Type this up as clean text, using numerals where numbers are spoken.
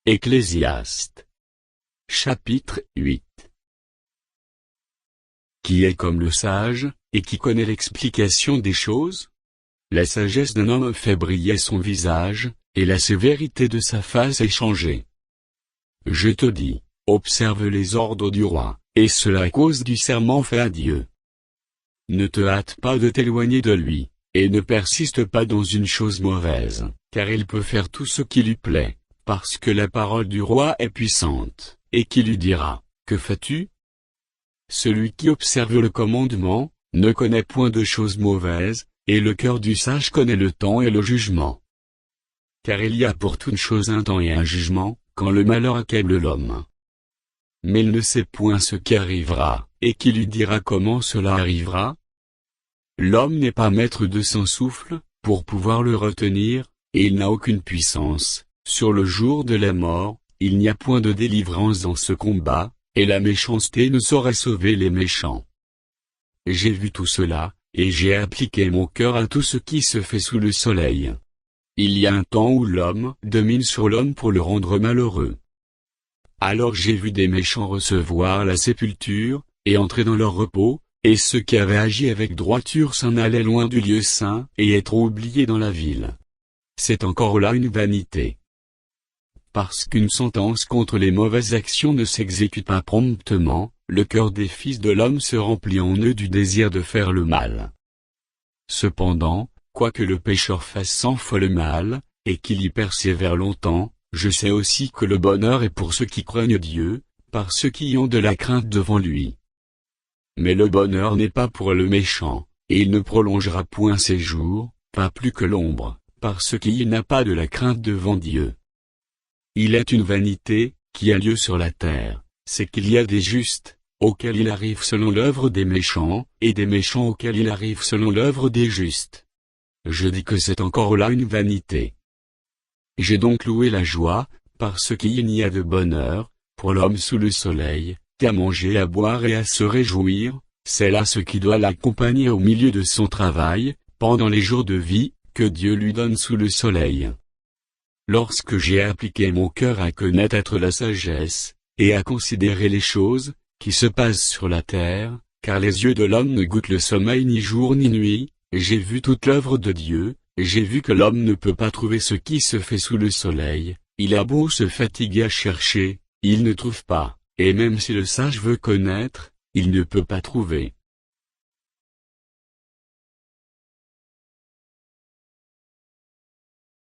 Ecclésiaste. Chapitre 8. Qui est comme le sage, et qui connaît l'explication des choses? La sagesse d'un homme fait briller son visage, et la sévérité de sa face est changée. Je te dis, observe les ordres du roi, et cela à cause du serment fait à Dieu. Ne te hâte pas de t'éloigner de lui, et ne persiste pas dans une chose mauvaise, car il peut faire tout ce qui lui plaît, parce que la parole du roi est puissante, et qui lui dira, que fais-tu? Celui qui observe le commandement, ne connaît point de choses mauvaises, et le cœur du sage connaît le temps et le jugement. Car il y a pour toute chose un temps et un jugement, quand le malheur accable l'homme. Mais il ne sait point ce qui arrivera, et qui lui dira comment cela arrivera? L'homme n'est pas maître de son souffle, pour pouvoir le retenir, et il n'a aucune puissance. Sur le jour de la mort, il n'y a point de délivrance dans ce combat, et la méchanceté ne saurait sauver les méchants. J'ai vu tout cela, et j'ai appliqué mon cœur à tout ce qui se fait sous le soleil. Il y a un temps où l'homme domine sur l'homme pour le rendre malheureux. Alors j'ai vu des méchants recevoir la sépulture, et entrer dans leur repos, et ceux qui avaient agi avec droiture s'en allaient loin du lieu saint, et être oubliés dans la ville. C'est encore là une vanité. Parce qu'une sentence contre les mauvaises actions ne s'exécute pas promptement, le cœur des fils de l'homme se remplit en eux du désir de faire le mal. Cependant, quoique le pécheur fasse 100 fois le mal, et qu'il y persévère longtemps, je sais aussi que le bonheur est pour ceux qui craignent Dieu, par ceux qui ont de la crainte devant lui. Mais le bonheur n'est pas pour le méchant, et il ne prolongera point ses jours, pas plus que l'ombre, parce qu'il n'a pas de la crainte devant Dieu. Il est une vanité, qui a lieu sur la terre, c'est qu'il y a des justes, auxquels il arrive selon l'œuvre des méchants, et des méchants auxquels il arrive selon l'œuvre des justes. Je dis que c'est encore là une vanité. J'ai donc loué la joie, parce qu'il n'y a de bonheur, pour l'homme sous le soleil, qu'à manger, à boire et à se réjouir, c'est là ce qui doit l'accompagner au milieu de son travail, pendant les jours de vie, que Dieu lui donne sous le soleil. Lorsque j'ai appliqué mon cœur à connaître la sagesse, et à considérer les choses, qui se passent sur la terre, car les yeux de l'homme ne goûtent le sommeil ni jour ni nuit, j'ai vu toute l'œuvre de Dieu, j'ai vu que l'homme ne peut pas trouver ce qui se fait sous le soleil, il a beau se fatiguer à chercher, il ne trouve pas, et même si le sage veut connaître, il ne peut pas trouver.